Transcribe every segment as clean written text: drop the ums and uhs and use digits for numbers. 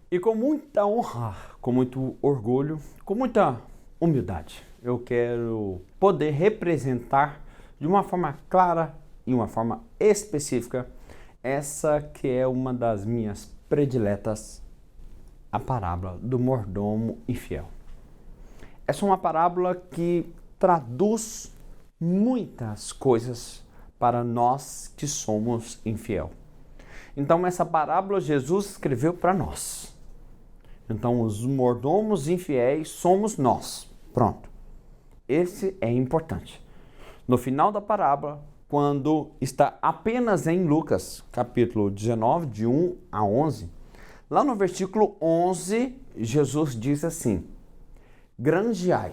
E com muita honra, com muito orgulho, com muita humildade, eu quero poder representar de uma forma clara e uma forma específica essa que é uma das minhas prediletas, a parábola do mordomo infiel. Essa é uma parábola que traduz muitas coisas para nós que somos infiel. Então essa parábola Jesus escreveu para nós. Então os mordomos infiéis somos nós. Pronto. Esse é importante. No final da parábola, quando está apenas em Lucas, capítulo 19, de 1 a 11, lá no versículo 11, Jesus diz assim: granjeai,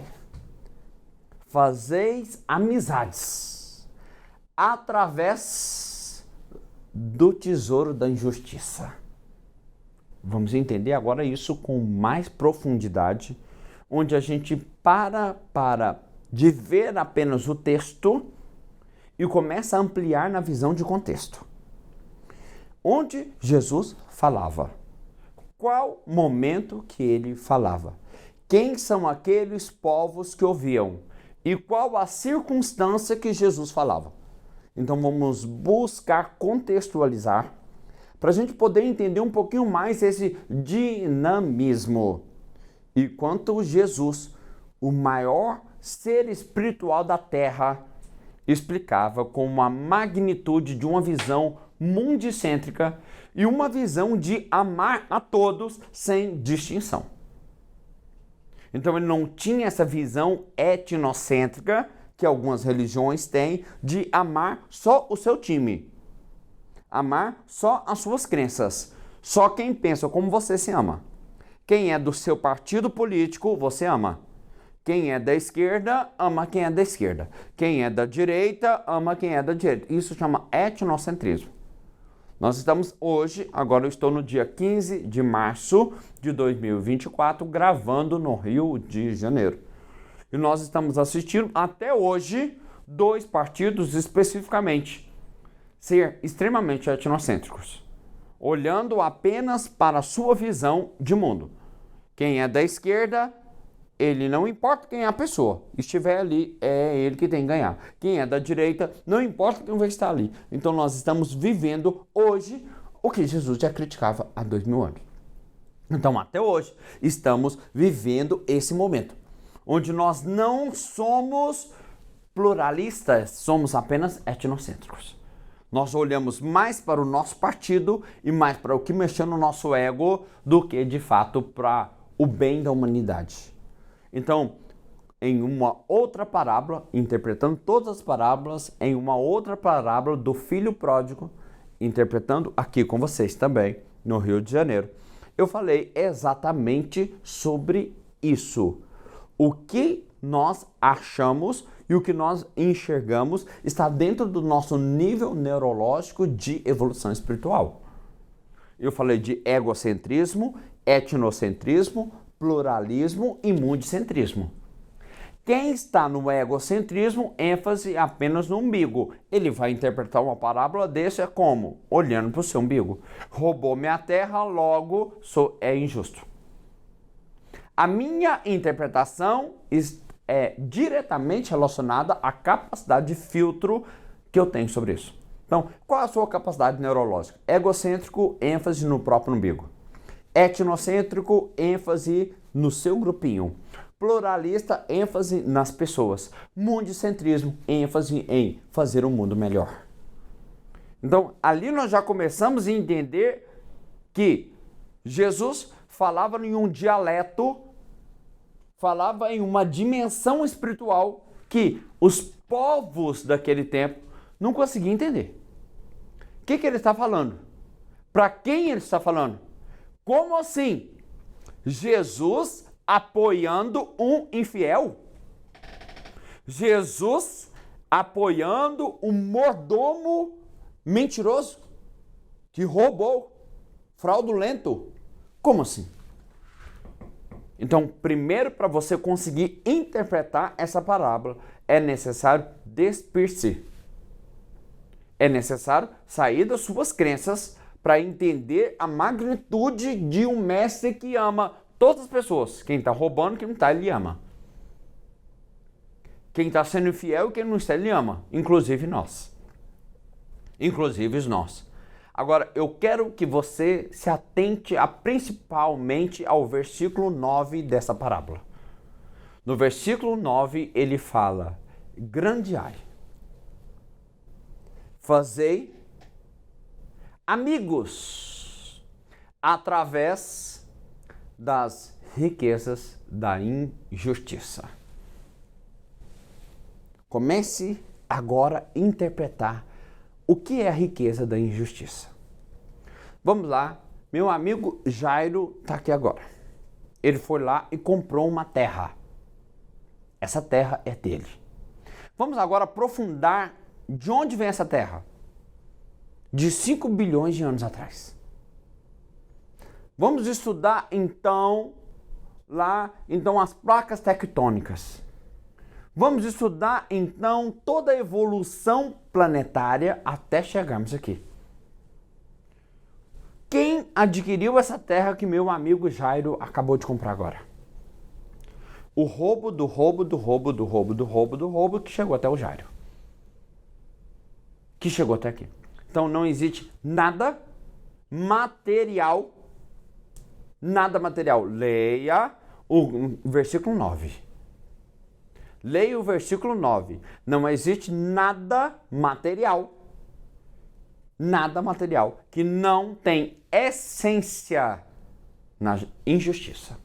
fazeis amizades através do tesouro da injustiça. Vamos entender agora isso com mais profundidade, onde a gente para de ver apenas o texto e começa a ampliar na visão de contexto. Onde Jesus falava? Qual momento que ele falava? Quem são aqueles povos que ouviam? E qual a circunstância que Jesus falava? Então vamos buscar contextualizar para a gente poder entender um pouquinho mais esse dinamismo. E quanto Jesus, o maior ser espiritual da Terra, explicava com uma magnitude de uma visão mundicêntrica e uma visão de amar a todos sem distinção. Então ele não tinha essa visão etnocêntrica que algumas religiões têm de amar só o seu time, amar só as suas crenças, só quem pensa como você se ama. Quem é do seu partido político, você ama. Quem é da esquerda, ama quem é da esquerda. Quem é da direita, ama quem é da direita. Isso chama etnocentrismo. Nós estamos hoje, agora eu estou no dia 15 de março de 2024, gravando no Rio de Janeiro. E nós estamos assistindo até hoje 2 partidos especificamente ser extremamente etnocêntricos, olhando apenas para a sua visão de mundo. Quem é da esquerda, ele não importa quem é a pessoa, estiver ali, é ele que tem que ganhar. Quem é da direita, não importa quem vai estar ali. Então nós estamos vivendo hoje o que Jesus já criticava há 2000 anos. Então até hoje estamos vivendo esse momento, onde nós não somos pluralistas, somos apenas etnocêntricos. Nós olhamos mais para o nosso partido e mais para o que mexeu no nosso ego do que, de fato, para o bem da humanidade. Então, em uma outra parábola, interpretando todas as parábolas, em uma outra parábola do filho pródigo, interpretando aqui com vocês também, no Rio de Janeiro, eu falei exatamente sobre isso. O que nós achamos e o que nós enxergamos está dentro do nosso nível neurológico de evolução espiritual. Eu falei de egocentrismo, etnocentrismo, pluralismo e mundicentrismo. Quem está no egocentrismo, ênfase apenas no umbigo. Ele vai interpretar uma parábola dessa como? Olhando para o seu umbigo. Roubou minha terra, logo é injusto. A minha interpretação é diretamente relacionada à capacidade de filtro que eu tenho sobre isso. Então, qual é a sua capacidade neurológica? Egocêntrico, ênfase no próprio umbigo. Etnocêntrico, ênfase no seu grupinho. Pluralista, ênfase nas pessoas. Mundicentrismo, ênfase em fazer um mundo melhor. Então, ali nós já começamos a entender que Jesus falava em um dialeto, falava em uma dimensão espiritual que os povos daquele tempo não conseguiam entender. O que ele está falando? Para quem ele está falando? Como assim? Jesus apoiando um infiel? Jesus apoiando um mordomo mentiroso que roubou, fraudulento? Como assim? Então, primeiro, para você conseguir interpretar essa parábola, é necessário despir-se. É necessário sair das suas crenças para entender a magnitude de um mestre que ama todas as pessoas. Quem está roubando, quem não está, ele ama. Quem está sendo infiel e quem não está, ele ama. Inclusive nós. Inclusive nós. Agora, eu quero que você se atente principalmente ao versículo 9 dessa parábola. No versículo 9, ele fala: grandeai, fazei amigos através das riquezas da injustiça. Comece agora a interpretar o que é a riqueza da injustiça. Vamos lá, meu amigo Jairo está aqui agora. Ele foi lá e comprou uma terra. Essa terra é dele. Vamos agora aprofundar de onde vem essa terra. De 5 bilhões de anos atrás. Vamos estudar então as placas tectônicas. Vamos estudar então toda a evolução planetária até chegarmos aqui. Quem adquiriu essa terra que meu amigo Jairo acabou de comprar agora? O roubo do roubo do roubo do roubo do roubo do roubo que chegou até o Jairo. Que chegou até aqui. Então não existe nada material. Nada material. Leia o versículo 9. Leia o versículo 9. Não existe nada material. Nada material que não tem essência na injustiça.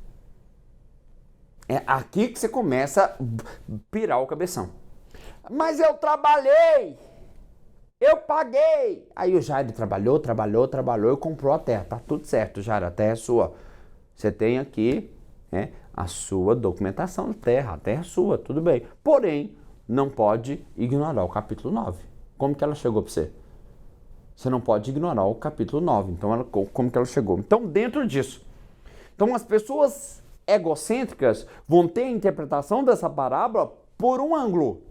É aqui que você começa a pirar o cabeção. Mas eu trabalhei! Eu paguei! Aí o Jairo trabalhou e comprou a terra. Tá tudo certo, Jairo, a terra é sua. Você tem aqui, né, a sua documentação da terra. A terra é sua, tudo bem. Porém, não pode ignorar o capítulo 9. Como que ela chegou para você? Você não pode ignorar o capítulo 9. Então, como que ela chegou? Então, dentro disso. Então, as pessoas egocêntricas vão ter a interpretação dessa parábola por um ângulo.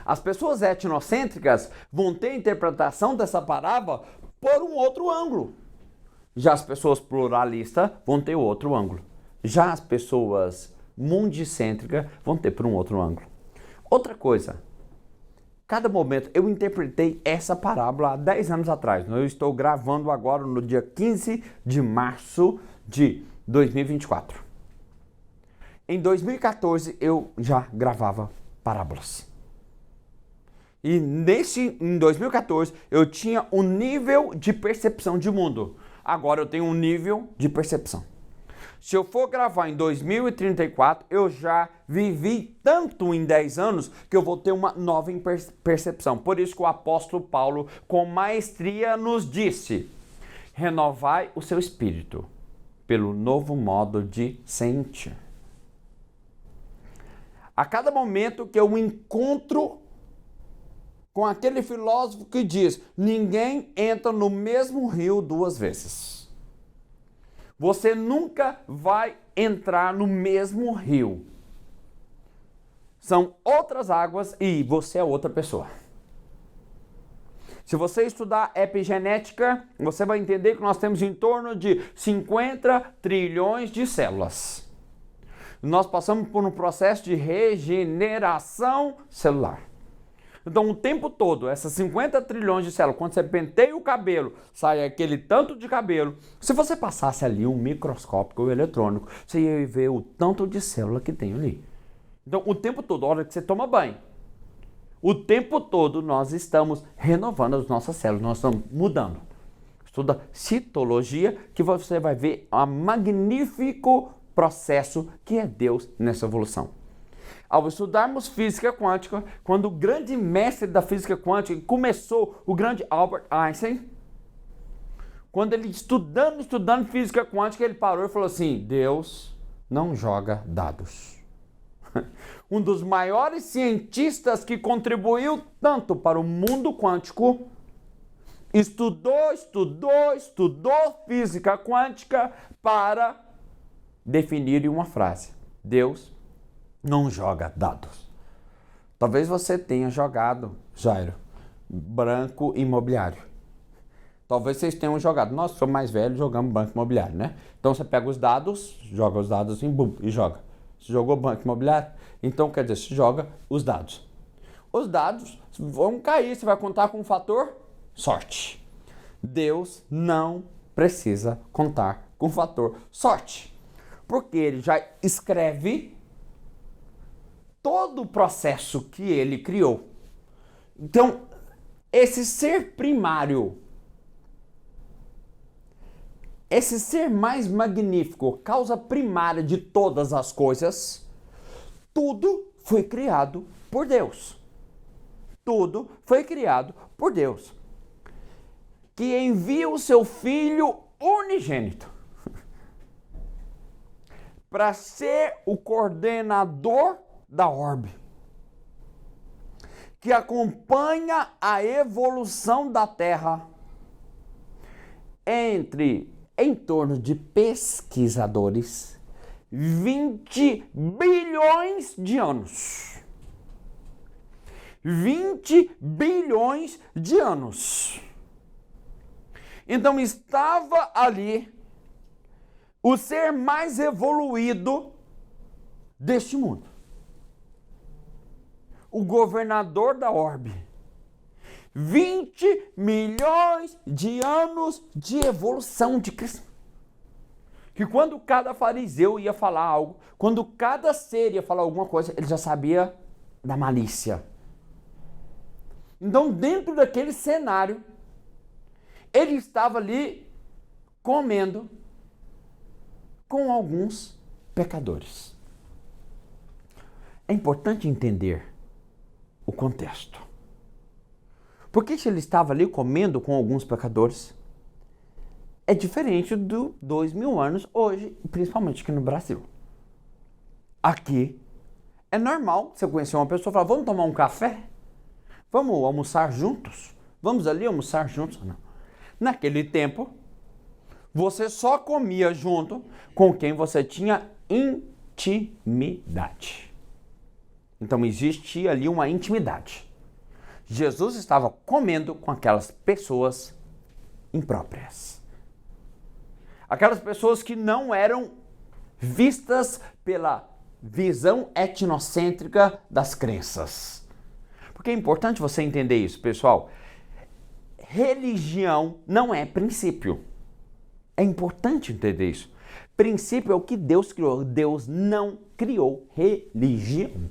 As pessoas etnocêntricas vão ter a interpretação dessa parábola por um outro ângulo. Já as pessoas pluralistas vão ter outro ângulo. Já as pessoas mundicêntricas vão ter por um outro ângulo. Outra coisa, cada momento, eu interpretei essa parábola há 10 anos atrás. Eu estou gravando agora no dia 15 de março de 2024. Em 2014 eu já gravava parábolas. E em 2014 eu tinha um nível de percepção de mundo. Agora eu tenho um nível de percepção. Se eu for gravar em 2034, eu já vivi tanto em 10 anos que eu vou ter uma nova percepção. Por isso que o apóstolo Paulo, com maestria, nos disse: renovai o seu espírito pelo novo modo de sentir. A cada momento que eu encontro com aquele filósofo que diz: ninguém entra no mesmo rio 2 vezes. Você nunca vai entrar no mesmo rio. São outras águas e você é outra pessoa. Se você estudar epigenética, você vai entender que nós temos em torno de 50 trilhões de células. Nós passamos por um processo de regeneração celular. Então, o tempo todo, essas 50 trilhões de células, quando você penteia o cabelo, sai aquele tanto de cabelo. Se você passasse ali um microscópio ou eletrônico, você ia ver o tanto de célula que tem ali. Então, o tempo todo, a hora que você toma banho, o tempo todo nós estamos renovando as nossas células, nós estamos mudando. Estuda citologia, que você vai ver um magnífico processo que é Deus nessa evolução. Ao estudarmos física quântica, quando o grande mestre da física quântica começou, o grande Albert Einstein, quando ele estudando física quântica, ele parou e falou assim: Deus não joga dados. Um dos maiores cientistas que contribuiu tanto para o mundo quântico, estudou física quântica para definir uma frase: Deus não joga dados. Talvez você tenha jogado, Jairo, banco imobiliário. Talvez vocês tenham jogado. Nós somos mais velhos, jogamos banco imobiliário, né? Então você pega os dados, joga os dados assim, bum, e joga. Você jogou banco imobiliário? Então quer dizer, você joga os dados. Os dados vão cair, você vai contar com o fator sorte. Deus não precisa contar com o fator sorte, porque ele já escreve todo o processo que ele criou. Então, esse ser primário, esse ser mais magnífico, causa primária de todas as coisas, tudo foi criado por Deus. Tudo foi criado por Deus, que envia o seu Filho unigênito para ser o coordenador da orbe, que acompanha a evolução da Terra em torno de pesquisadores, 20 bilhões de anos. 20 bilhões de anos. Então estava ali o ser mais evoluído deste mundo. O governador da orbe. 20 milhões de anos de evolução de Cristo. Que quando cada fariseu ia falar algo, quando cada ser ia falar alguma coisa, ele já sabia da malícia. Então, dentro daquele cenário, ele estava ali comendo com alguns pecadores. É importante entender o contexto. Porque se ele estava ali comendo com alguns pecadores, é diferente do 2000 anos hoje, principalmente aqui no Brasil. Aqui é normal você conhecer uma pessoa e falar, vamos tomar um café? Vamos almoçar juntos? Vamos ali almoçar juntos? Não. Naquele tempo, você só comia junto com quem você tinha intimidade. Então existia ali uma intimidade. Jesus estava comendo com aquelas pessoas impróprias. Aquelas pessoas que não eram vistas pela visão etnocêntrica das crenças. Porque é importante você entender isso, pessoal. Religião não é princípio. É importante entender isso. Princípio é o que Deus criou. Deus não criou religião.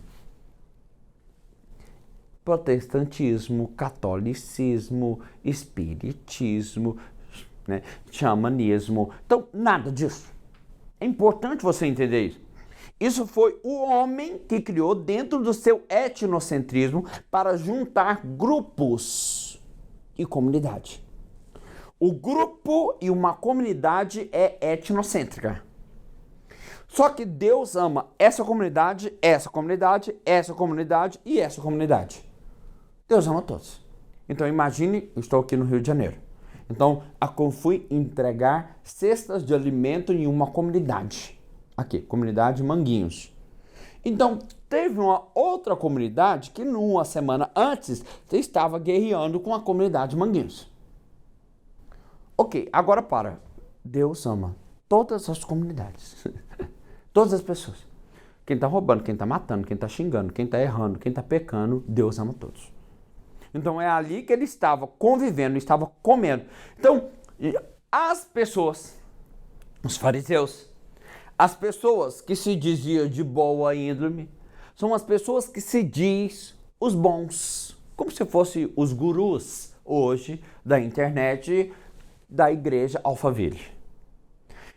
Protestantismo, catolicismo, espiritismo, né, xamanismo. Então, nada disso. É importante você entender isso. Isso foi o homem que criou dentro do seu etnocentrismo para juntar grupos e comunidade. O grupo e uma comunidade é etnocêntrica. Só que Deus ama essa comunidade, essa comunidade, essa comunidade e essa comunidade. Deus ama todos. Então imagine, eu estou aqui no Rio de Janeiro. Então eu fui entregar cestas de alimento em uma comunidade. Aqui, comunidade Manguinhos. Então, teve uma outra comunidade que numa semana antes estava guerreando com a comunidade Manguinhos. Ok, agora para. Deus ama todas as comunidades. Todas as pessoas. Quem está roubando, quem está matando, quem está xingando, quem está errando, quem está pecando, Deus ama todos. Então é ali que ele estava convivendo, estava comendo. Então, as pessoas, os fariseus, as pessoas que se diziam de boa índole, são as pessoas que se diz os bons, como se fossem os gurus hoje da internet, da igreja Alphaville.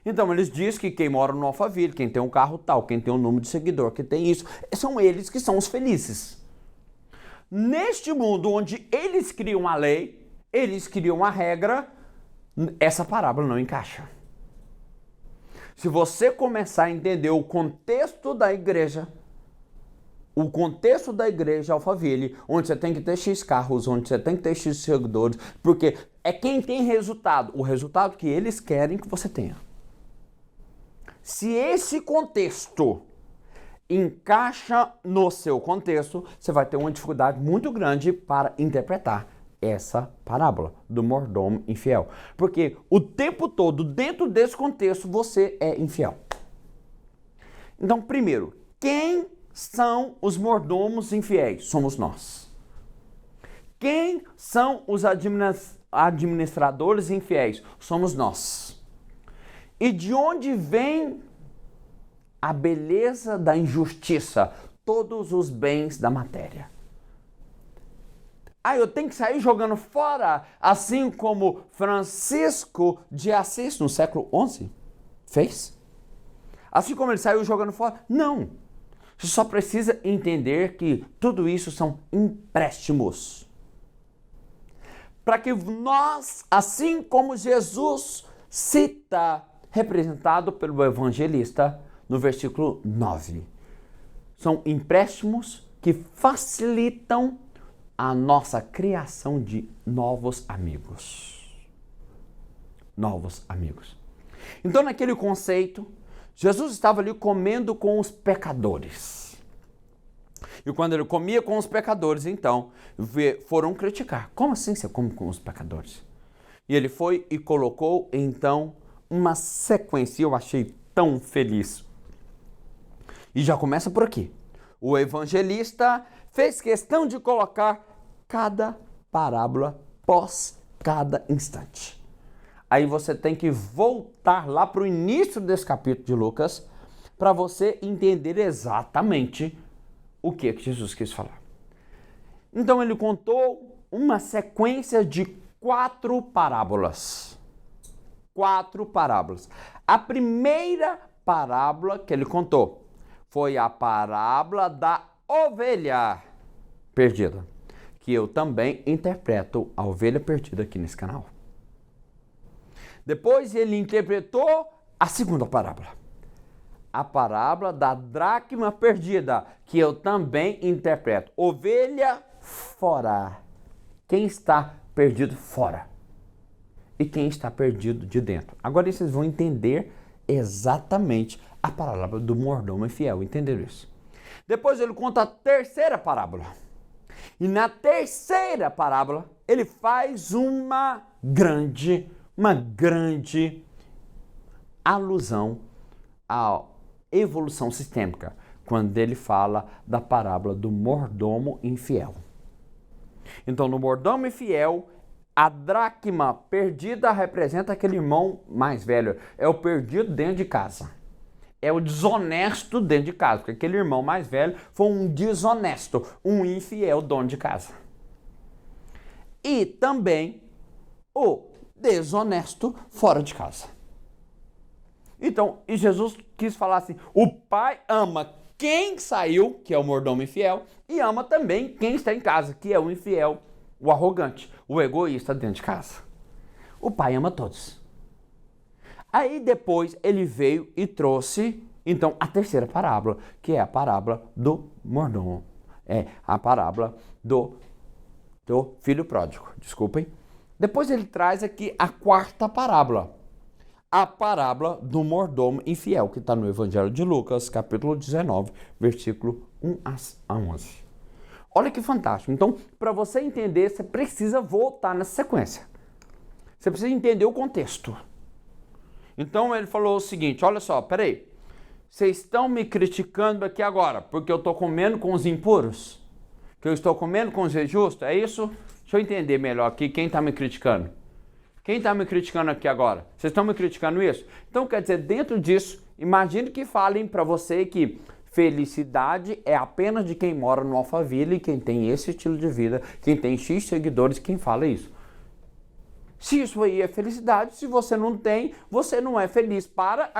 Então eles dizem que quem mora no Alphaville, quem tem um carro tal, quem tem um número de seguidor, quem tem isso, são eles que são os felizes. Neste mundo onde eles criam a lei, eles criam a regra, essa parábola não encaixa. Se você começar a entender o contexto da igreja Alphaville, onde você tem que ter X carros, onde você tem que ter X seguidores, porque é quem tem resultado, o resultado que eles querem que você tenha. Se esse contexto encaixa no seu contexto, você vai ter uma dificuldade muito grande para interpretar essa parábola do mordomo infiel. Porque o tempo todo, dentro desse contexto, você é infiel. Então, primeiro, quem são os mordomos infiéis? Somos nós. Quem são os administradores infiéis? Somos nós. E de onde vem a beleza da injustiça? Todos os bens da matéria. Eu tenho que sair jogando fora, assim como Francisco de Assis, no século XI, fez? Assim como ele saiu jogando fora? Não. Você só precisa entender que tudo isso são empréstimos. Para que nós, assim como Jesus cita, representado pelo evangelista, no versículo 9, são empréstimos que facilitam a nossa criação de novos amigos. Novos amigos. Então, naquele conceito, Jesus estava ali comendo com os pecadores. E quando ele comia com os pecadores, então, foram criticar. Como assim você come com os pecadores? E ele foi e colocou, então, uma sequência. Eu achei tão feliz. E já começa por aqui. O evangelista fez questão de colocar cada parábola pós cada instante. Aí você tem que voltar lá para o início desse capítulo de Lucas para você entender exatamente o que Jesus quis falar. Então ele contou uma sequência de 4 parábolas. 4 parábolas. A primeira parábola que ele contou foi a parábola da ovelha perdida, que eu também interpreto a ovelha perdida aqui nesse canal. Depois ele interpretou a segunda parábola, a parábola da dracma perdida, que eu também interpreto ovelha fora. Quem está perdido fora e quem está perdido de dentro. Agora vocês vão entender exatamente a parábola do mordomo infiel, entenderam isso? Depois ele conta a terceira parábola. E na terceira parábola, ele faz uma grande alusão à evolução sistêmica, quando ele fala da parábola do mordomo infiel. Então, no mordomo infiel, a dracma perdida representa aquele irmão mais velho. É o perdido dentro de casa. É o desonesto dentro de casa, porque aquele irmão mais velho foi um desonesto, um infiel dono de casa. E também o desonesto fora de casa. Então, e Jesus quis falar assim, o pai ama quem saiu, que é o mordomo infiel, e ama também quem está em casa, que é o infiel, o arrogante, o egoísta dentro de casa. O pai ama todos. Aí depois ele veio e trouxe, então, a terceira parábola, que é a parábola do mordomo. É a parábola do filho pródigo, desculpem. Depois ele traz aqui a quarta parábola, a parábola do mordomo infiel, que está no Evangelho de Lucas, capítulo 19, versículo 1 a 11. Olha que fantástico. Então, para você entender, você precisa voltar nessa sequência. Você precisa entender o contexto. Então ele falou o seguinte, olha só, peraí, vocês estão me criticando aqui agora, porque eu estou comendo com os impuros? Que eu estou comendo com os injustos? É isso? Deixa eu entender melhor aqui quem está me criticando. Quem está me criticando aqui agora? Vocês estão me criticando isso? Então quer dizer, dentro disso, imagine que falem para você que felicidade é apenas de quem mora no Alphaville, quem tem esse estilo de vida, quem tem X seguidores, quem fala isso. Se isso aí é felicidade, se você não tem, você não é feliz para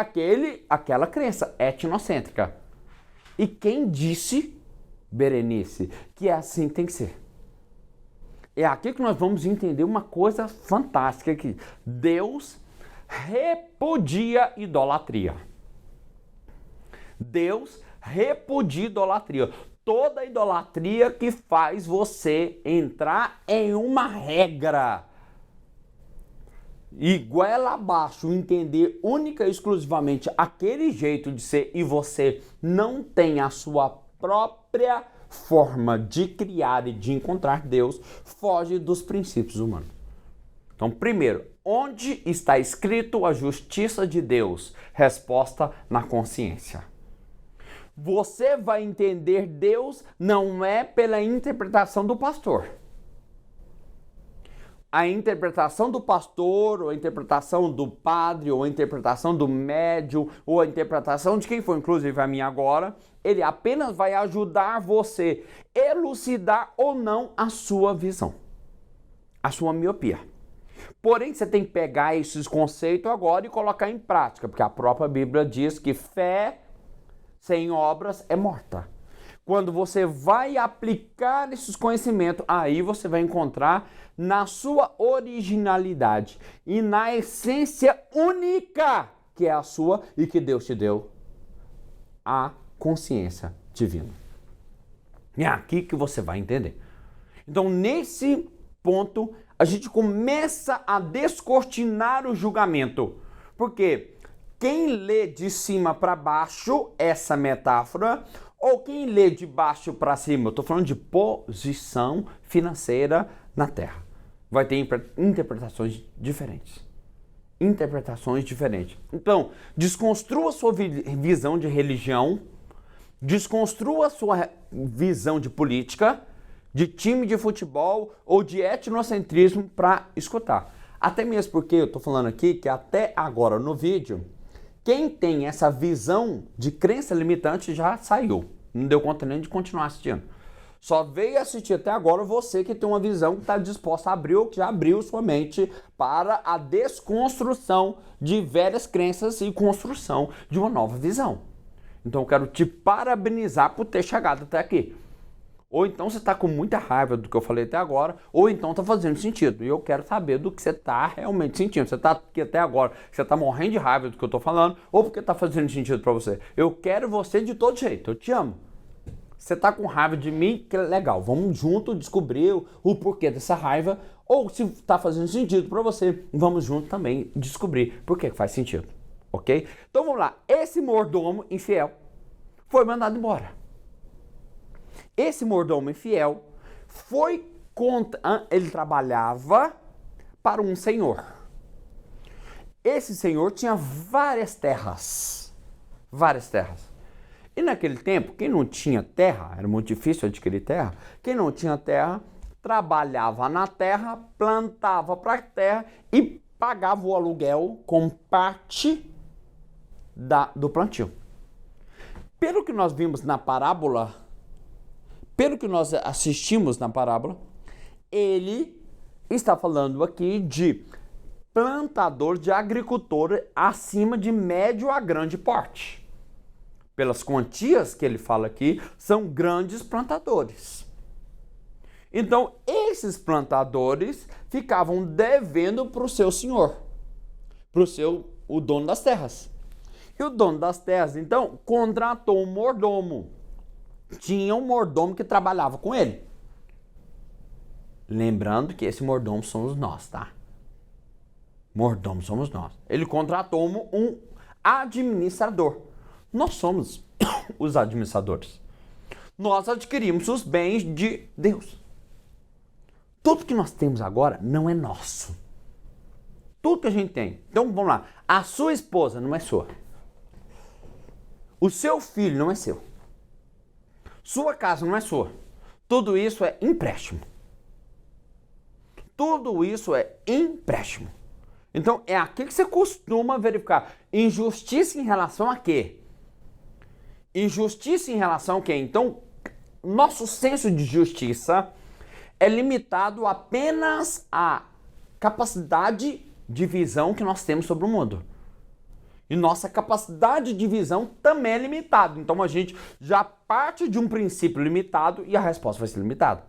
aquela crença etnocêntrica. E quem disse, Berenice, que assim tem que ser? É aqui que nós vamos entender uma coisa fantástica aqui. Deus repudia idolatria. Deus repudia idolatria. Toda idolatria que faz você entrar em uma regra e goela abaixo, entender única e exclusivamente aquele jeito de ser e você não tem a sua própria forma de criar e de encontrar Deus foge dos princípios humanos. Então, primeiro, onde está escrito a justiça de Deus? Resposta: na consciência. Você vai entender Deus não é pela interpretação do pastor. A interpretação do pastor, ou a interpretação do padre, ou a interpretação do médium, ou a interpretação de quem for, inclusive a minha agora, ele apenas vai ajudar você a elucidar ou não a sua visão, a sua miopia. Porém, você tem que pegar esses conceitos agora e colocar em prática, porque a própria Bíblia diz que fé sem obras é morta. Quando você vai aplicar esses conhecimentos, aí você vai encontrar na sua originalidade e na essência única que é a sua e que Deus te deu, a consciência divina. É aqui que você vai entender. Então, nesse ponto, a gente começa a descortinar o julgamento. Porque quem lê de cima para baixo essa metáfora, ou quem lê de baixo para cima, eu estou falando de posição financeira na Terra, vai ter interpretações diferentes. Interpretações diferentes. Então, desconstrua sua visão de religião, desconstrua sua visão de política, de time de futebol ou de etnocentrismo para escutar. Até mesmo porque eu estou falando aqui que até agora no vídeo, quem tem essa visão de crença limitante já saiu. Não deu conta nem de continuar assistindo. Só veio assistir até agora você que tem uma visão que está disposta a abrir ou que já abriu sua mente para a desconstrução de velhas crenças e construção de uma nova visão. Então eu quero te parabenizar por ter chegado até aqui. Ou então você está com muita raiva do que eu falei até agora, ou então está fazendo sentido. E eu quero saber do que você está realmente sentindo. Você está aqui até agora, você está morrendo de raiva do que eu estou falando, ou porque está fazendo sentido para você. Eu quero você de todo jeito, eu te amo. Você está com raiva de mim, que legal, vamos junto descobrir o porquê dessa raiva, ou se está fazendo sentido para você, vamos junto também descobrir por que faz sentido, ok? Então vamos lá, esse mordomo infiel foi mandado embora. Esse mordomo infiel foi contra, ele trabalhava para um senhor. Esse senhor tinha várias terras. E naquele tempo, quem não tinha terra, era muito difícil adquirir terra, quem não tinha terra, trabalhava na terra, plantava para a terra e pagava o aluguel com parte do plantio. Pelo que nós vimos na parábola, pelo que nós assistimos na parábola, ele está falando aqui de plantador, de agricultor acima de médio a grande porte. Pelas quantias que ele fala aqui, são grandes plantadores. Então, esses plantadores ficavam devendo para o seu senhor, para o dono das terras. E o dono das terras, então, contratou um mordomo. Tinha um mordomo que trabalhava com ele. Lembrando que esse mordomo somos nós, tá? Mordomo somos nós. Ele contratou um administrador. Nós somos os administradores. Nós adquirimos os bens de Deus. Tudo que nós temos agora não é nosso. Tudo que a gente tem. Então vamos lá. A sua esposa não é sua. O seu filho não é seu. Sua casa não é sua. Tudo isso é empréstimo. Tudo isso é empréstimo. Então é aqui que você costuma verificar. Injustiça em relação a quê? Injustiça em relação a quê? Então, nosso senso de justiça é limitado apenas à capacidade de visão que nós temos sobre o mundo. E nossa capacidade de visão também é limitada. Então a gente já parte de um princípio limitado e a resposta vai ser limitada.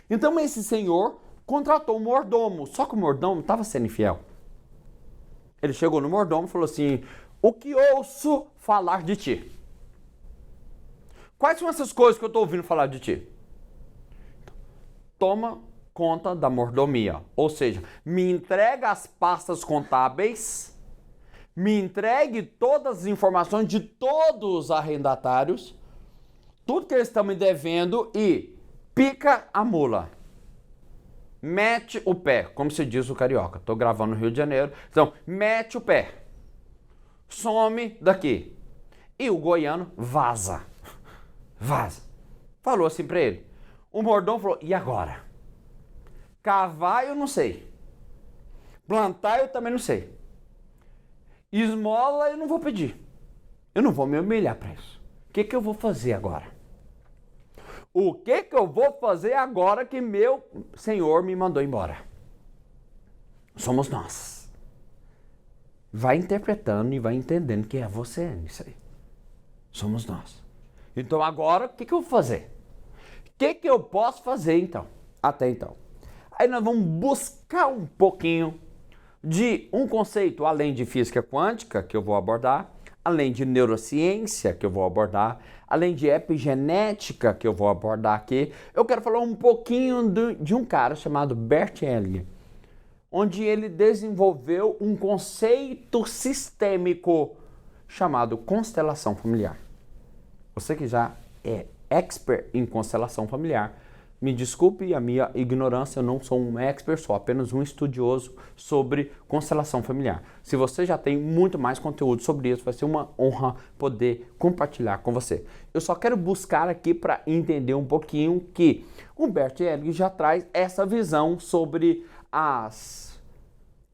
Então esse senhor contratou um mordomo, só que o mordomo estava sendo infiel. Ele chegou no mordomo e falou assim: o que ouço falar de ti? Quais são essas coisas que eu estou ouvindo falar de ti? Toma conta da mordomia, ou seja, me entrega as pastas contábeis, me entregue todas as informações de todos os arrendatários, tudo que eles estão me devendo e pica a mula. Mete o pé, como se diz o carioca. Estou gravando no Rio de Janeiro. Então, mete o pé. Some daqui. E o goiano vaza. Vaza. Falou assim para ele. O mordomo falou, e agora? Cavar eu não sei. Plantar eu também não sei. Esmola eu não vou pedir. Eu não vou me humilhar para isso. O que eu vou fazer agora? O que eu vou fazer agora que meu Senhor me mandou embora? Somos nós. Vai interpretando e vai entendendo que é você nisso aí. Somos nós. Então agora, o que eu vou fazer? O que eu posso fazer então? Até então. Aí nós vamos buscar um pouquinho de um conceito, além de física quântica, que eu vou abordar, além de neurociência, que eu vou abordar, além de epigenética, que eu vou abordar aqui. Eu quero falar um pouquinho de um cara chamado Bert Hellinger, onde ele desenvolveu um conceito sistêmico chamado constelação familiar. Você que já é expert em constelação familiar, me desculpe a minha ignorância, eu não sou um expert, sou apenas um estudioso sobre constelação familiar. Se você já tem muito mais conteúdo sobre isso, vai ser uma honra poder compartilhar com você. Eu só quero buscar aqui para entender um pouquinho que o Bert Hellinger já traz essa visão sobre as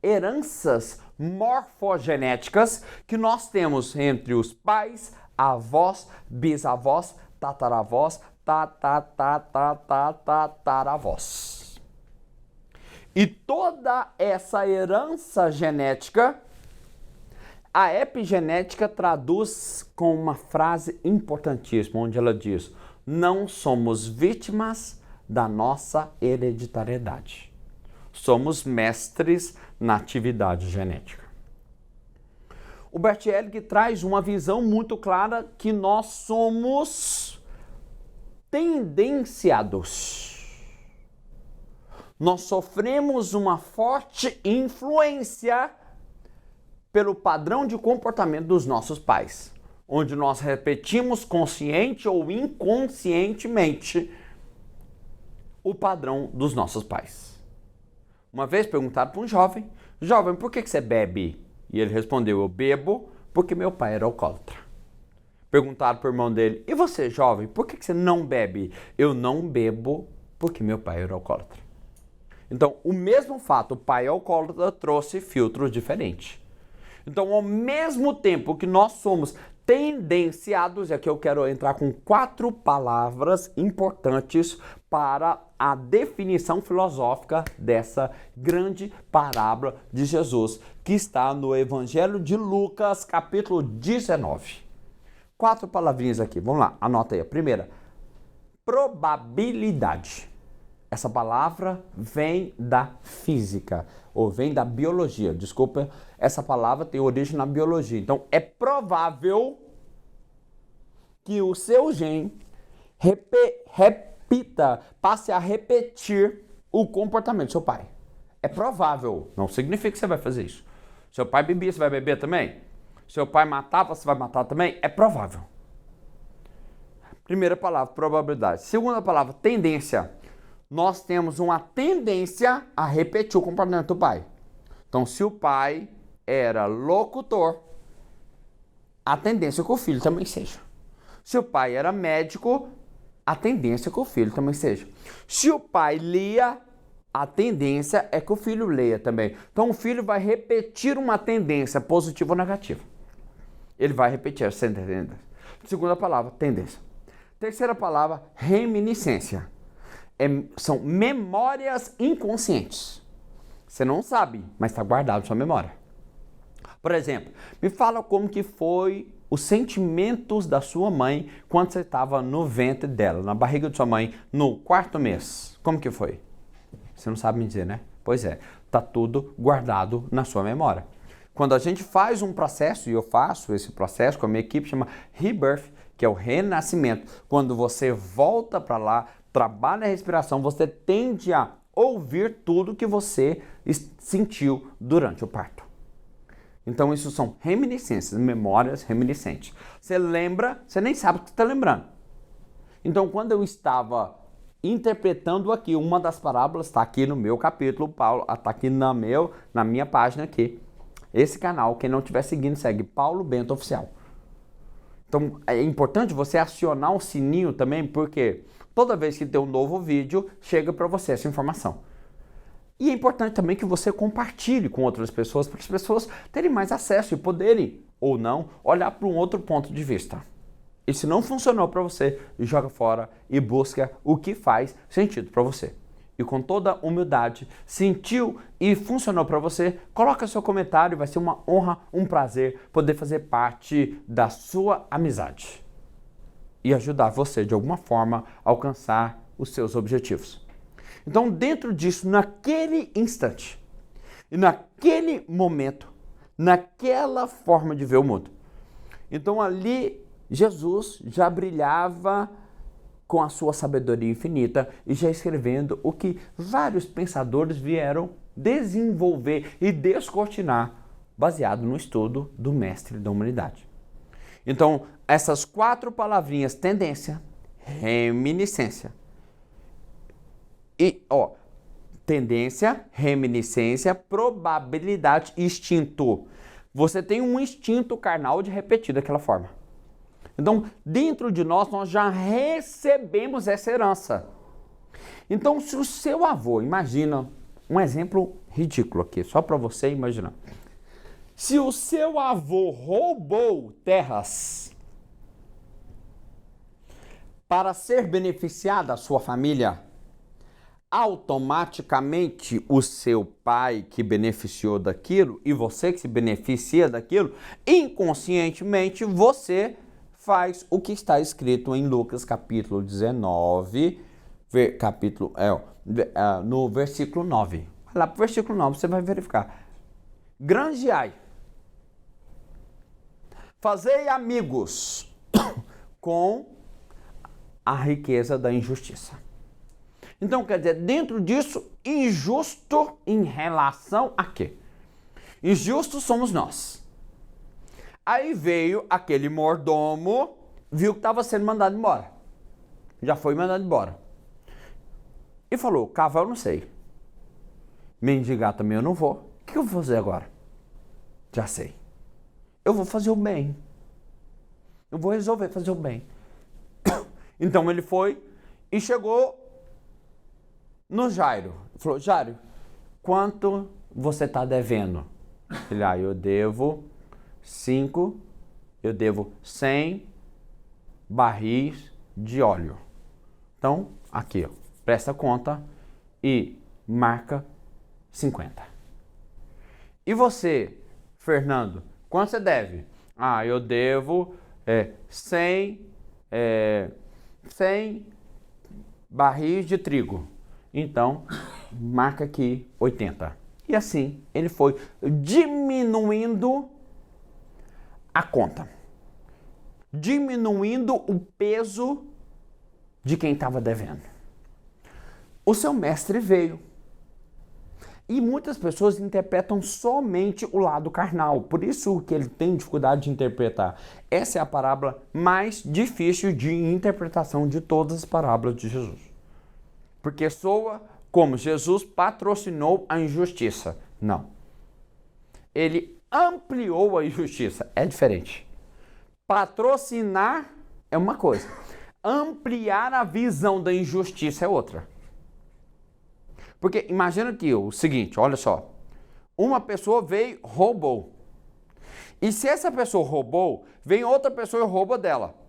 heranças morfogenéticas que nós temos entre os pais, avós, bisavós, tataravós, tataravós. E toda essa herança genética, a epigenética traduz com uma frase importantíssima, onde ela diz: não somos vítimas da nossa hereditariedade. Somos mestres na atividade genética. O Bert Hellinger traz uma visão muito clara que nós somos tendenciados. Nós sofremos uma forte influência pelo padrão de comportamento dos nossos pais, onde nós repetimos consciente ou inconscientemente o padrão dos nossos pais. Uma vez perguntaram para um jovem, por que você bebe? E ele respondeu, eu bebo porque meu pai era alcoólatra. Perguntaram para o irmão dele, e você, jovem, por que você não bebe? Eu não bebo porque meu pai era alcoólatra. Então, o mesmo fato, o pai alcoólatra trouxe filtros diferentes. Então, ao mesmo tempo que nós somos tendenciados, e aqui eu quero entrar com 4 palavras importantes para a definição filosófica dessa grande parábola de Jesus, que está no Evangelho de Lucas, capítulo 19. 4 palavrinhas aqui, vamos lá, anota aí. A primeira, probabilidade. Essa palavra vem da física, ou vem da biologia. Desculpa, essa palavra tem origem na biologia. Então, é provável que o seu gene passe a repetir o comportamento do seu pai. É provável, não significa que você vai fazer isso. Seu pai bebia, você vai beber também? Seu pai matava, você vai matar também? É provável. Primeira palavra, probabilidade. Segunda palavra, tendência. Nós temos uma tendência a repetir o comportamento do pai. Então, se o pai era locutor, a tendência é que o filho também seja. Se o pai era médico, a tendência é que o filho também seja. Se o pai lia, a tendência é que o filho leia também. Então, o filho vai repetir uma tendência positiva ou negativa. Ele vai repetir essa tendência. Segunda palavra, tendência. Terceira palavra, reminiscência. São memórias inconscientes. Você não sabe, mas está guardado na sua memória. Por exemplo, me fala como que foi os sentimentos da sua mãe quando você estava no ventre dela, na barriga de sua mãe, no 4º mês. Como que foi? Você não sabe me dizer, né? Pois é, está tudo guardado na sua memória. Quando a gente faz um processo, e eu faço esse processo com a minha equipe, chama Rebirth, que é o renascimento. Quando você volta para lá, trabalha a respiração, você tende a ouvir tudo que você sentiu durante o parto. Então isso são reminiscências, memórias reminiscentes. Você lembra, você nem sabe o que está lembrando. Então, quando eu estava interpretando aqui, uma das parábolas está aqui no meu capítulo, Paulo, está aqui na minha página aqui. Esse canal, quem não estiver seguindo, segue Paulo Bento Oficial. Então, é importante você acionar o sininho também, porque toda vez que tem um novo vídeo, chega para você essa informação. E é importante também que você compartilhe com outras pessoas, para as pessoas terem mais acesso e poderem, ou não, olhar para um outro ponto de vista. E se não funcionou para você, joga fora e busca o que faz sentido para você. E com toda humildade, sentiu e funcionou para você, coloca seu comentário, vai ser uma honra, um prazer poder fazer parte da sua amizade e ajudar você de alguma forma a alcançar os seus objetivos. Então, dentro disso, naquele instante e naquele momento, naquela forma de ver o mundo, então ali Jesus já brilhava com a sua sabedoria infinita e já escrevendo o que vários pensadores vieram desenvolver e descortinar baseado no estudo do mestre da humanidade. Então, essas 4 palavrinhas, tendência, reminiscência, tendência, reminiscência, probabilidade e instinto. Você tem um instinto carnal de repetir daquela forma. Então, dentro de nós já recebemos essa herança. Então, se o seu avô, imagina, um exemplo ridículo aqui, só para você imaginar. Se o seu avô roubou terras para ser beneficiado a sua família, automaticamente o seu pai que beneficiou daquilo e você que se beneficia daquilo, inconscientemente você faz o que está escrito em Lucas capítulo 19, no versículo 9. Vai lá para o versículo 9, você vai verificar. Granjeai, fazei amigos com a riqueza da injustiça. Então, quer dizer, dentro disso, injusto em relação a quê? Injustos somos nós. Aí veio aquele mordomo, viu que estava sendo mandado embora. Já foi mandado embora. E falou, cavar eu não sei. Mendigar também eu não vou. O que eu vou fazer agora? Já sei. Eu vou fazer o bem. Eu vou resolver fazer o bem. Então ele foi e chegou no Jairo. Falou, Jairo, quanto você está devendo? Ele, eu devo 5, eu devo 100 barris de óleo. Então, aqui, presta conta e marca 50. E você, Fernando, quanto você deve? Eu devo 100 barris de trigo. Então, marca aqui 80. E assim, ele foi diminuindo a conta, diminuindo o peso de quem estava devendo. O seu mestre veio. E muitas pessoas interpretam somente o lado carnal, por isso que ele tem dificuldade de interpretar. Essa é a parábola mais difícil de interpretação de todas as parábolas de Jesus. Porque soa como Jesus patrocinou a injustiça. Não. Ele ampliou a injustiça. É diferente. Patrocinar é uma coisa. Ampliar a visão da injustiça é outra. Porque imagina aqui o seguinte, olha só. Uma pessoa veio, roubou. E se essa pessoa roubou, vem outra pessoa e rouba dela.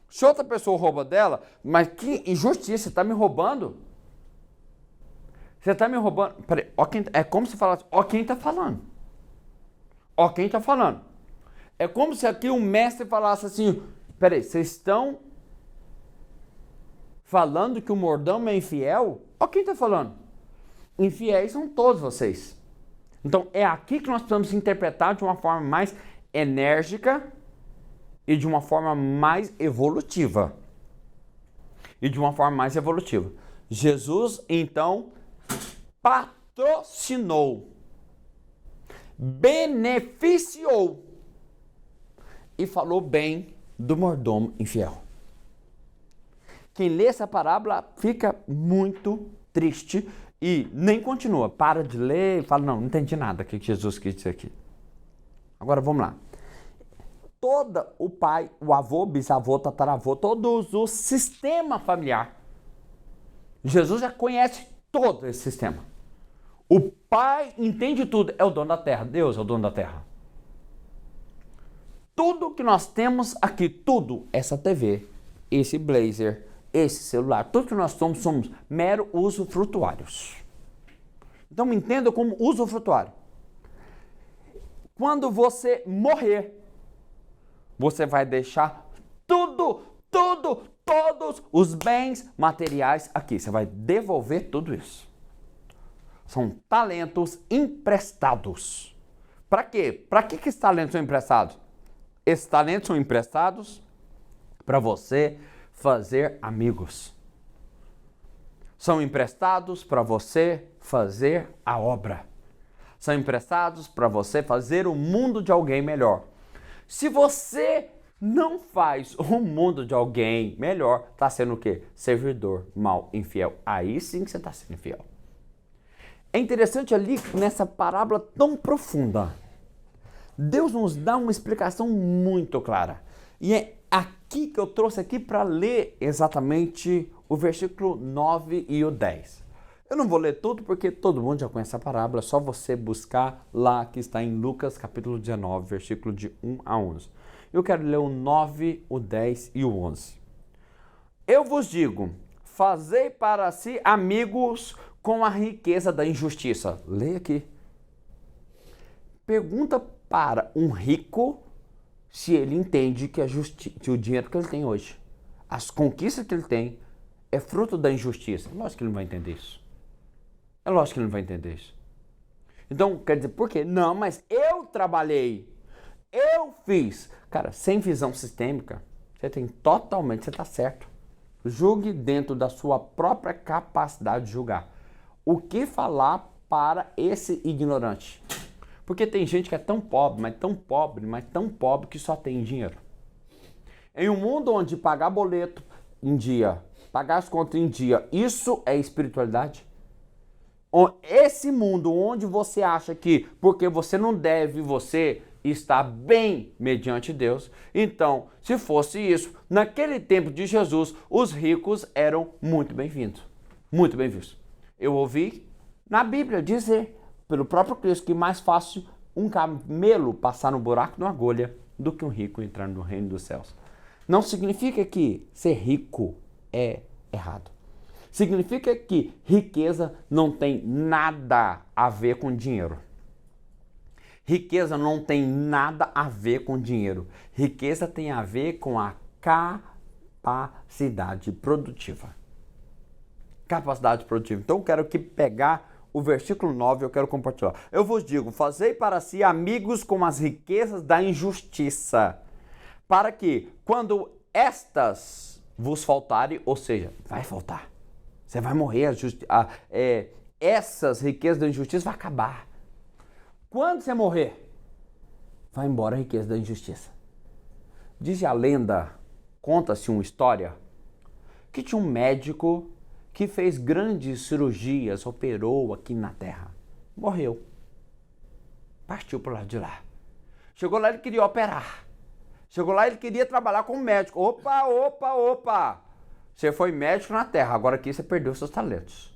Se outra pessoa rouba dela, mas que injustiça, você está me roubando? Você está me roubando? Peraí, é como se falasse, quem está falando? Quem está falando? É como se aqui um mestre falasse assim, peraí, vocês estão falando que o mordomo é infiel? Quem está falando? Infiéis são todos vocês. Então é aqui que nós precisamos interpretar de uma forma mais enérgica e de uma forma mais evolutiva. Jesus, então, patrocinou, beneficiou e falou bem do mordomo infiel. Quem lê essa parábola fica muito triste e nem continua. Para de ler e fala, não entendi nada que Jesus quis dizer aqui. Agora vamos lá. Todo o pai, o avô, bisavô, tataravô, todos o sistema familiar. Jesus já conhece todo esse sistema. O pai entende tudo, é o dono da terra. Deus é o dono da terra. Tudo que nós temos aqui, tudo, essa TV, esse blazer, esse celular, tudo que nós somos mero usufrutuários. Então me entenda como usufrutuário. Quando você morrer, você vai deixar todos os bens materiais aqui. Você vai devolver tudo isso. São talentos emprestados. Para quê? Para que esses talentos são emprestados? Esses talentos são emprestados para você fazer amigos. São emprestados para você fazer a obra. São emprestados para você fazer o mundo de alguém melhor. Se você não faz o mundo de alguém melhor, está sendo o quê? Servidor, mau, infiel. Aí sim que você está sendo infiel. É interessante ali, nessa parábola tão profunda, Deus nos dá uma explicação muito clara. E é aqui que eu trouxe aqui para ler exatamente o versículo 9 e o 10. Eu não vou ler tudo porque todo mundo já conhece a parábola, é só você buscar lá que está em Lucas capítulo 19, versículo de 1 a 11. Eu quero ler o 9, o 10 e o 11. Eu vos digo, fazei para si amigos com a riqueza da injustiça. Leia aqui. Pergunta para um rico se ele entende que o dinheiro que ele tem hoje, as conquistas que ele tem, é fruto da injustiça. Lógico que ele não vai entender isso. É lógico que ele não vai entender isso. Então, quer dizer, por quê? Não, mas eu trabalhei, eu fiz. Cara, sem visão sistêmica, você está certo. Julgue dentro da sua própria capacidade de julgar. O que falar para esse ignorante? Porque tem gente que é tão pobre, mas tão pobre, mas tão pobre que só tem dinheiro. Em um mundo onde pagar boleto em dia, pagar as contas em dia, isso é espiritualidade? Esse mundo onde você acha que porque você não deve, você está bem mediante Deus. Então, se fosse isso, naquele tempo de Jesus, os ricos eram muito bem-vindos. Muito bem-vindos. Eu ouvi na Bíblia dizer, pelo próprio Cristo, que mais fácil um camelo passar no buraco de uma agulha do que um rico entrar no reino dos céus. Não significa que ser rico é errado. Significa que riqueza não tem nada a ver com dinheiro. Riqueza não tem nada a ver com dinheiro. Riqueza tem a ver com a capacidade produtiva. Capacidade produtiva. Então eu quero aqui pegar o versículo 9, eu quero compartilhar. Eu vos digo, fazei para si amigos com as riquezas da injustiça, para que quando estas vos faltarem, ou seja, vai faltar, você vai morrer, essas riquezas da injustiça vai acabar. Quando você morrer, vai embora a riqueza da injustiça. Diz a lenda, conta-se uma história, que tinha um médico que fez grandes cirurgias, operou aqui na Terra. Morreu. Partiu para o lado de lá. Chegou lá, ele queria operar. Chegou lá, ele queria trabalhar como médico. Opa! Você foi médico na Terra, agora aqui você perdeu seus talentos.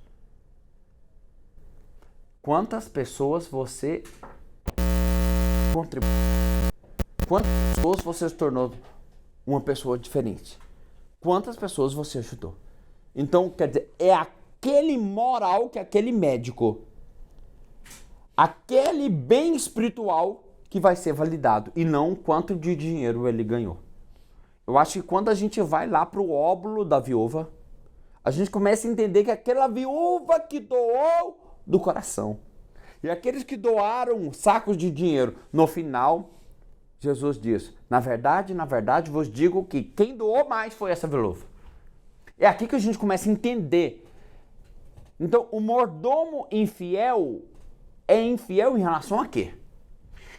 Quantas pessoas você contribuiu? Quantas pessoas você se tornou uma pessoa diferente? Quantas pessoas você ajudou? Então, quer dizer, é aquele moral que aquele médico, aquele bem espiritual que vai ser validado e não quanto de dinheiro ele ganhou. Eu acho que quando a gente vai lá para o óbolo da viúva, a gente começa a entender que aquela viúva que doou do coração e aqueles que doaram sacos de dinheiro, no final, Jesus diz, na verdade, vos digo que quem doou mais foi essa viúva. É aqui que a gente começa a entender. Então, o mordomo infiel é infiel em relação a quê?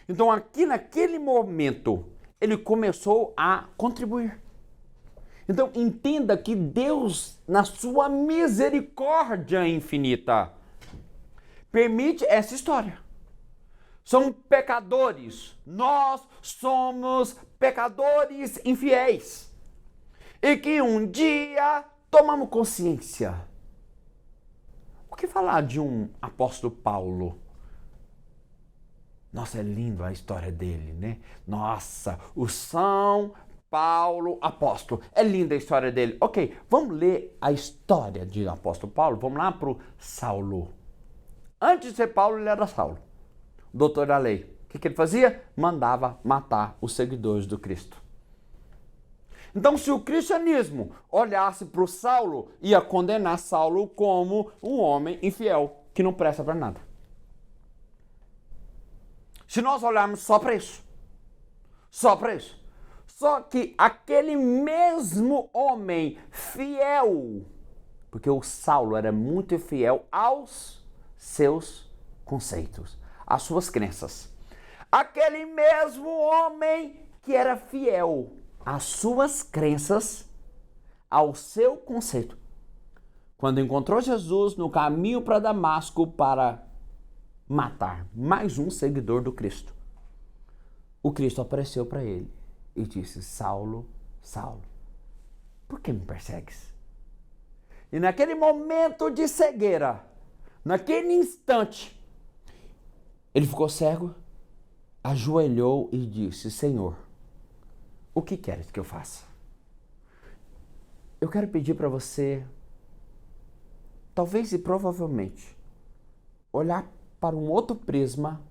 Então, aqui naquele momento, ele começou a contribuir. Então entenda que Deus, na sua misericórdia infinita, permite essa história. São pecadores. Nós somos pecadores infiéis. E que um dia tomamos consciência. O que falar de um apóstolo Paulo? Nossa, é lindo a história dele, né? Nossa, o São Paulo apóstolo. É linda a história dele. Ok, vamos ler a história de apóstolo Paulo? Vamos lá para o Saulo. Antes de ser Paulo, ele era Saulo, doutor da lei. O que ele fazia? Mandava matar os seguidores do Cristo. Então, se o cristianismo olhasse para o Saulo, ia condenar Saulo como um homem infiel, que não presta para nada. Se nós olharmos só para isso, só que aquele mesmo homem fiel, porque o Saulo era muito fiel aos seus conceitos, às suas crenças. Aquele mesmo homem que era fiel às suas crenças, ao seu conceito, quando encontrou Jesus no caminho para Damasco para matar mais um seguidor do Cristo, o Cristo apareceu para ele e disse: Saulo, Saulo, por que me persegues? E naquele momento de cegueira, naquele instante, ele ficou cego, ajoelhou e disse: Senhor, o que queres que eu faça? Eu quero pedir para você, talvez e provavelmente, olhar para um outro prisma,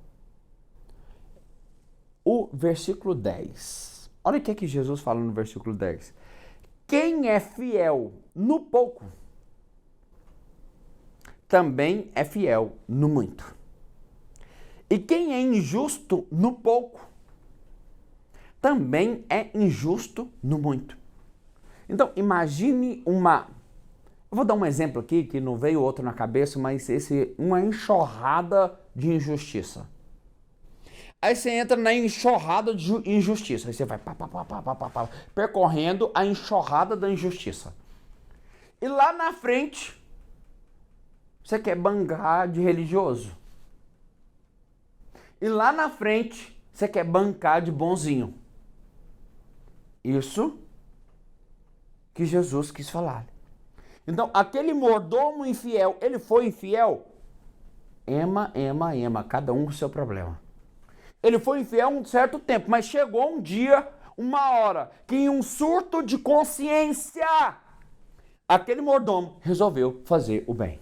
o versículo 10. Olha o que Jesus fala no versículo 10. Quem é fiel no pouco, também é fiel no muito. E quem é injusto no pouco, também é injusto no muito. Então, imagine uma... Eu vou dar um exemplo aqui, que não veio outro na cabeça, mas uma enxurrada de injustiça. Aí você entra na enxurrada de injustiça. Aí você vai percorrendo a enxurrada da injustiça. E lá na frente, você quer bancar de religioso. E lá na frente, você quer bancar de bonzinho. Isso que Jesus quis falar. Então, aquele mordomo infiel, ele foi infiel? Ema, cada um com o seu problema. Ele foi infiel um certo tempo, mas chegou um dia, uma hora, que em um surto de consciência, aquele mordomo resolveu fazer o bem.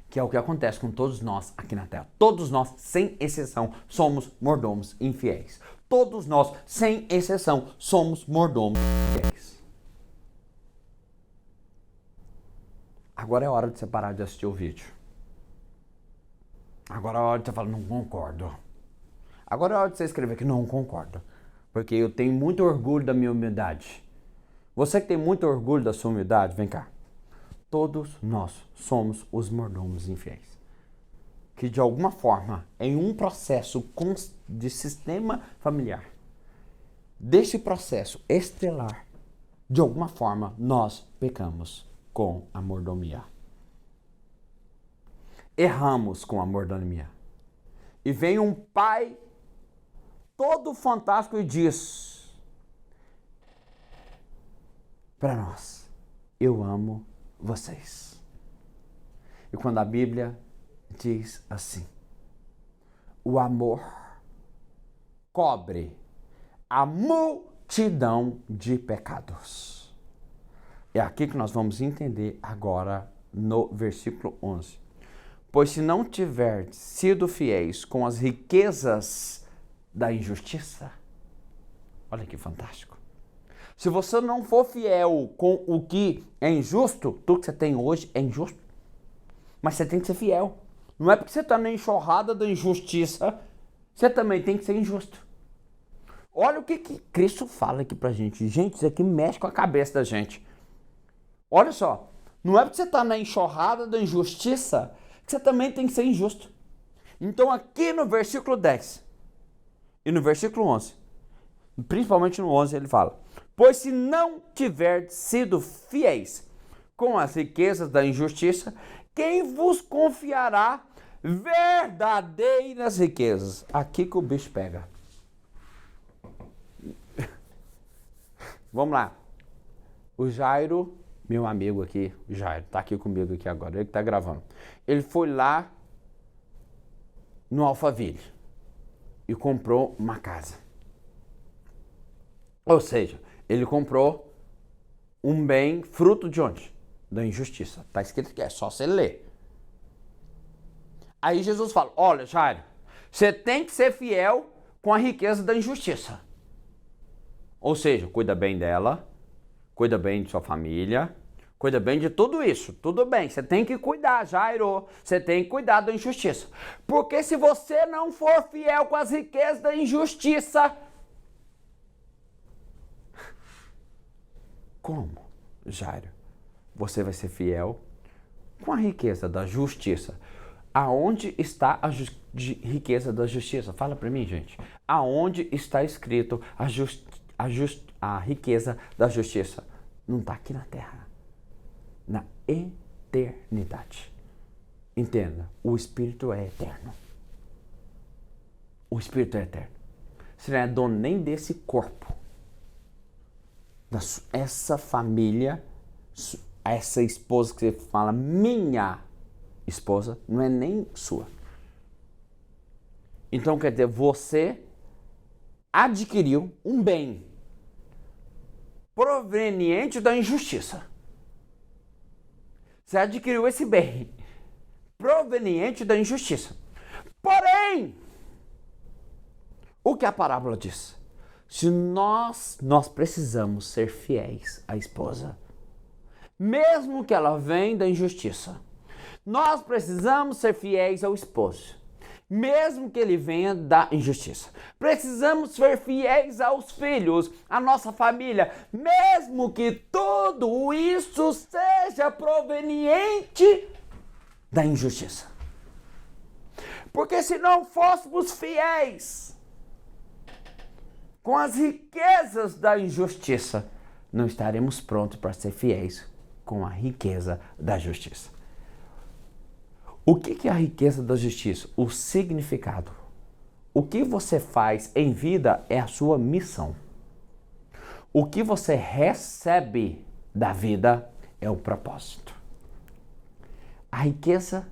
Que é o que acontece com todos nós aqui na Terra. Todos nós, sem exceção, somos mordomos infiéis. Todos nós, sem exceção, somos mordomos infiéis. Agora é hora de você parar de assistir o vídeo. Agora é hora de você falar: não concordo. Agora é hora de você escrever que não concordo. Porque eu tenho muito orgulho da minha humildade. Você que tem muito orgulho da sua humildade, vem cá. Todos nós somos os mordomos infiéis. Que de alguma forma, em um processo de sistema familiar, desse processo estelar, de alguma forma, nós pecamos com a mordomia. Erramos com a mordomia. E vem um pai todo fantástico e diz para nós: eu amo vocês. E quando a Bíblia diz assim: o amor cobre a multidão de pecados. É aqui que nós vamos entender agora no versículo 11. Pois se não tiver sido fiéis com as riquezas da injustiça, olha que fantástico. Se você não for fiel com o que é injusto, tudo que você tem hoje é injusto. Mas você tem que ser fiel. Não é porque você está na enxurrada da injustiça, você também tem que ser injusto. Olha o que Cristo fala aqui pra gente. Gente, isso aqui mexe com a cabeça da gente. Olha só, não é porque você está na enxurrada da injustiça que você também tem que ser injusto. Então aqui no versículo 10 e no versículo 11, principalmente no 11 ele fala: pois se não tiver sido fiéis com as riquezas da injustiça, quem vos confiará verdadeiras riquezas? Aqui que o bicho pega. Vamos lá. O Jairo, meu amigo aqui, o Jairo, tá aqui comigo aqui agora, ele que tá gravando. Ele foi lá no Alphaville e comprou uma casa. Ou seja, ele comprou um bem fruto de onde? Da injustiça. Tá escrito aqui, é só você ler. Aí Jesus fala: olha, Jairo, você tem que ser fiel com a riqueza da injustiça. Ou seja, cuida bem dela, cuida bem de sua família, cuida bem de tudo isso. Tudo bem, você tem que cuidar, Jairo. Você tem que cuidar da injustiça. Porque se você não for fiel com as riquezas da injustiça, como, Jairo, você vai ser fiel com a riqueza da justiça? Aonde está riqueza da justiça? Fala para mim, gente. Aonde está escrito a riqueza da justiça? Não está aqui na terra. Na eternidade. Entenda, o Espírito é eterno. O Espírito é eterno. Você não é dono nem desse corpo. Essa família, essa esposa que você fala, minha esposa, não é nem sua. Então, quer dizer, você adquiriu um bem proveniente da injustiça. Você adquiriu esse bem proveniente da injustiça. Porém, o que a parábola diz? Se nós precisamos ser fiéis à esposa, mesmo que ela venha da injustiça. Nós precisamos ser fiéis ao esposo, mesmo que ele venha da injustiça. Precisamos ser fiéis aos filhos, à nossa família, mesmo que tudo isso seja proveniente da injustiça. Porque se não fôssemos fiéis com as riquezas da injustiça, não estaremos prontos para ser fiéis com a riqueza da justiça. O que é a riqueza da justiça? O significado. O que você faz em vida é a sua missão. O que você recebe da vida é o propósito. A riqueza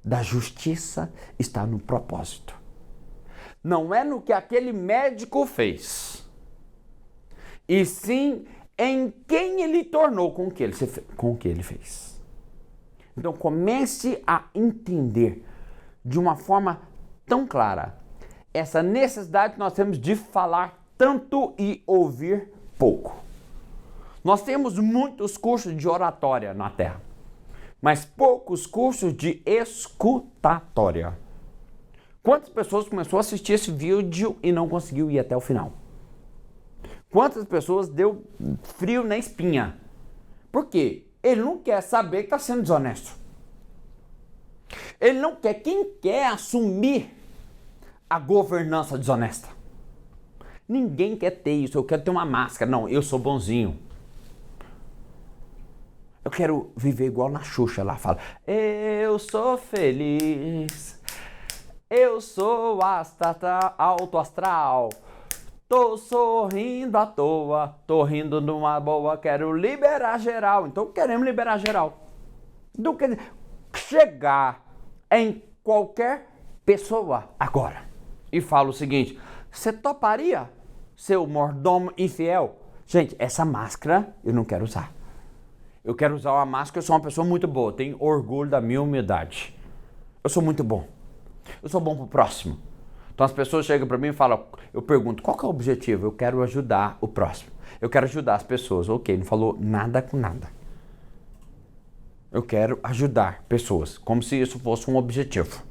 da justiça está no propósito. Não é no que aquele médico fez, e sim em quem ele tornou com o que ele fez. Então comece a entender de uma forma tão clara essa necessidade que nós temos de falar tanto e ouvir pouco. Nós temos muitos cursos de oratória na Terra, mas poucos cursos de escutatória. Quantas pessoas começou a assistir esse vídeo e não conseguiu ir até o final? Quantas pessoas deu frio na espinha? Por quê? Ele não quer saber que está sendo desonesto. Ele não quer. Quem quer assumir a governança desonesta? Ninguém quer ter isso. Eu quero ter uma máscara. Não, eu sou bonzinho. Eu quero viver igual na Xuxa lá. Fala, eu sou feliz. Eu sou alto astral. Tô sorrindo à toa, tô rindo numa boa, quero liberar geral. Então queremos liberar geral. Do que chegar em qualquer pessoa agora e fala o seguinte: você toparia ser o mordomo infiel? Gente, essa máscara eu não quero usar. Eu quero usar uma máscara, eu sou uma pessoa muito boa, tenho orgulho da minha humildade. Eu sou muito bom. Eu sou bom pro próximo. Então as pessoas chegam para mim e falam, eu pergunto, qual que é o objetivo? Eu quero ajudar o próximo. Eu quero ajudar as pessoas. Ok, não falou nada com nada. Eu quero ajudar pessoas, como se isso fosse um objetivo.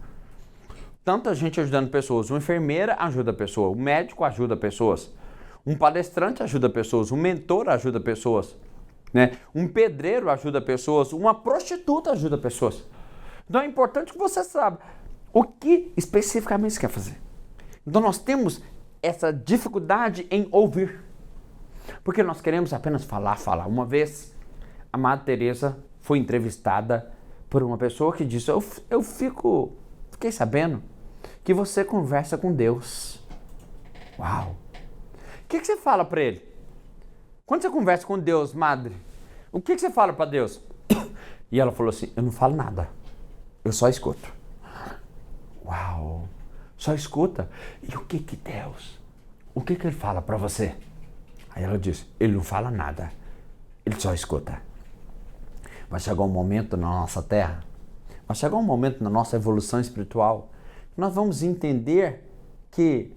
Tanta gente ajudando pessoas. Uma enfermeira ajuda a pessoa, um médico ajuda pessoas, um palestrante ajuda pessoas, um mentor ajuda pessoas, né? Um pedreiro ajuda pessoas, uma prostituta ajuda pessoas. Então é importante que você saiba o que especificamente você quer fazer. Então nós temos essa dificuldade em ouvir. Porque nós queremos apenas falar. Uma vez, a Madre Teresa foi entrevistada por uma pessoa que disse: fiquei sabendo que você conversa com Deus. Uau! O que você fala para ele? Quando você conversa com Deus, Madre, o que você fala para Deus? E ela falou assim: eu não falo nada, eu só escuto. Uau! Só escuta. E o que Deus? O que ele fala para você? Aí ela disse: ele não fala nada, ele só escuta. Vai chegar um momento na nossa terra, vai chegar um momento na nossa evolução espiritual, que nós vamos entender que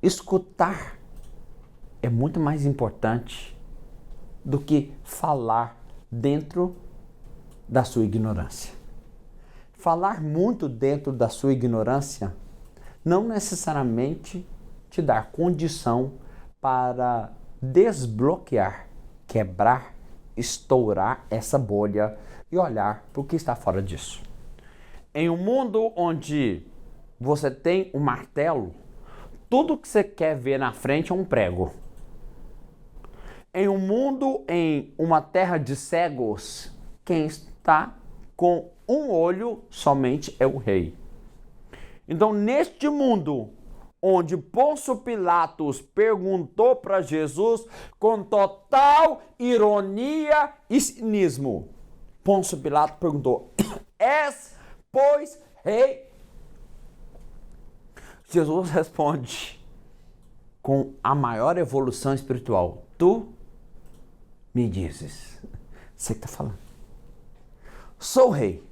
escutar é muito mais importante do que falar dentro da sua ignorância. Falar muito dentro da sua ignorância não necessariamente te dá condição para desbloquear, quebrar, estourar essa bolha e olhar para o que está fora disso. Em um mundo onde você tem um martelo, tudo que você quer ver na frente é um prego. Em um mundo, em uma terra de cegos, quem está com um olho somente é o rei. Então, neste mundo, onde Pôncio Pilatos perguntou para Jesus com total ironia e cinismo, Pôncio Pilatos perguntou: és, pois, rei? Jesus responde com a maior evolução espiritual: tu me dizes. Você que está falando. Sou rei,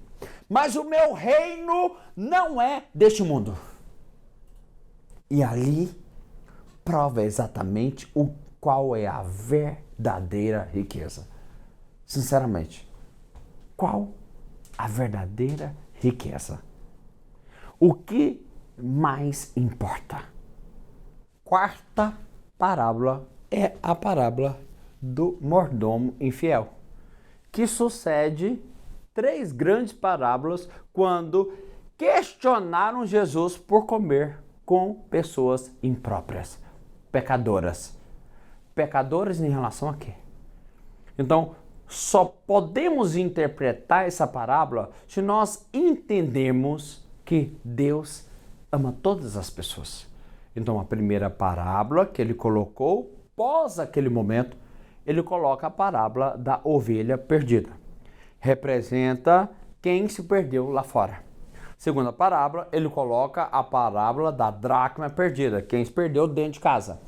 mas o meu reino não é deste mundo. E ali prova exatamente qual é a verdadeira riqueza. Sinceramente, qual a verdadeira riqueza? O que mais importa? Quarta parábola é a parábola do mordomo infiel, que sucede 3 grandes parábolas quando questionaram Jesus por comer com pessoas impróprias, pecadoras. Pecadoras em relação a quê? Então, só podemos interpretar essa parábola se nós entendermos que Deus ama todas as pessoas. Então, a primeira parábola que ele colocou, pós aquele momento, ele coloca a parábola da ovelha perdida. Representa quem se perdeu lá fora. Segunda parábola, ele coloca a parábola da dracma perdida, quem se perdeu dentro de casa.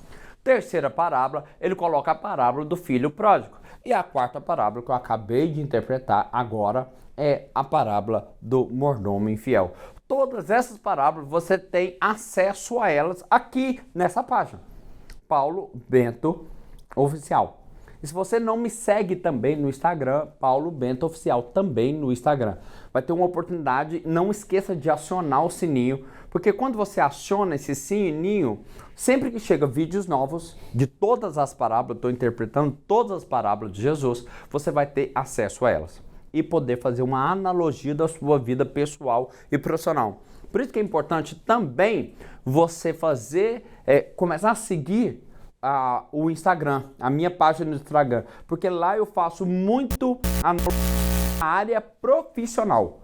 Terceira parábola, ele coloca a parábola do filho pródigo. E a quarta parábola que eu acabei de interpretar agora é a parábola do mordomo infiel. Todas essas parábolas você tem acesso a elas aqui nessa página. Paulo Bento Oficial. E se você não me segue também no Instagram, Paulo Bento Oficial, também no Instagram, vai ter uma oportunidade. Não esqueça de acionar o sininho, porque quando você aciona esse sininho, sempre que chega vídeos novos de todas as parábolas, estou interpretando todas as parábolas de Jesus, você vai ter acesso a elas e poder fazer uma analogia da sua vida pessoal e profissional. Por isso que é importante também você começar a seguir o Instagram, a minha página no Instagram, porque lá eu faço muito a área profissional.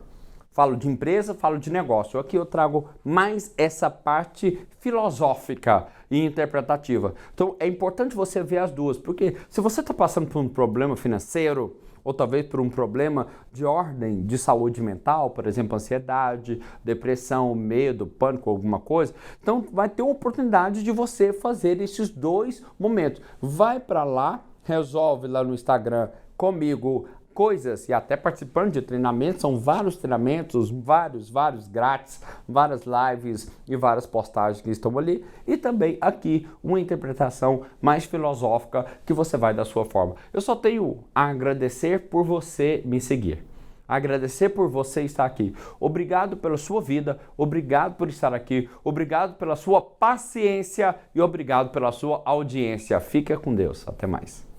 Falo de empresa, falo de negócio. Aqui eu trago mais essa parte filosófica e interpretativa. Então é importante você ver as duas, porque se você está passando por um problema financeiro, ou talvez por um problema de ordem de saúde mental, por exemplo, ansiedade, depressão, medo, pânico, alguma coisa, então vai ter uma oportunidade de você fazer esses 2 momentos. Vai para lá, resolve lá no Instagram comigo coisas e até participando de treinamentos, são vários treinamentos, vários grátis, várias lives e várias postagens que estão ali, e também aqui uma interpretação mais filosófica que você vai da sua forma. Eu só tenho a agradecer por você me seguir. Agradecer por você estar aqui. Obrigado pela sua vida, obrigado por estar aqui, obrigado pela sua paciência e obrigado pela sua audiência. Fica com Deus. Até mais.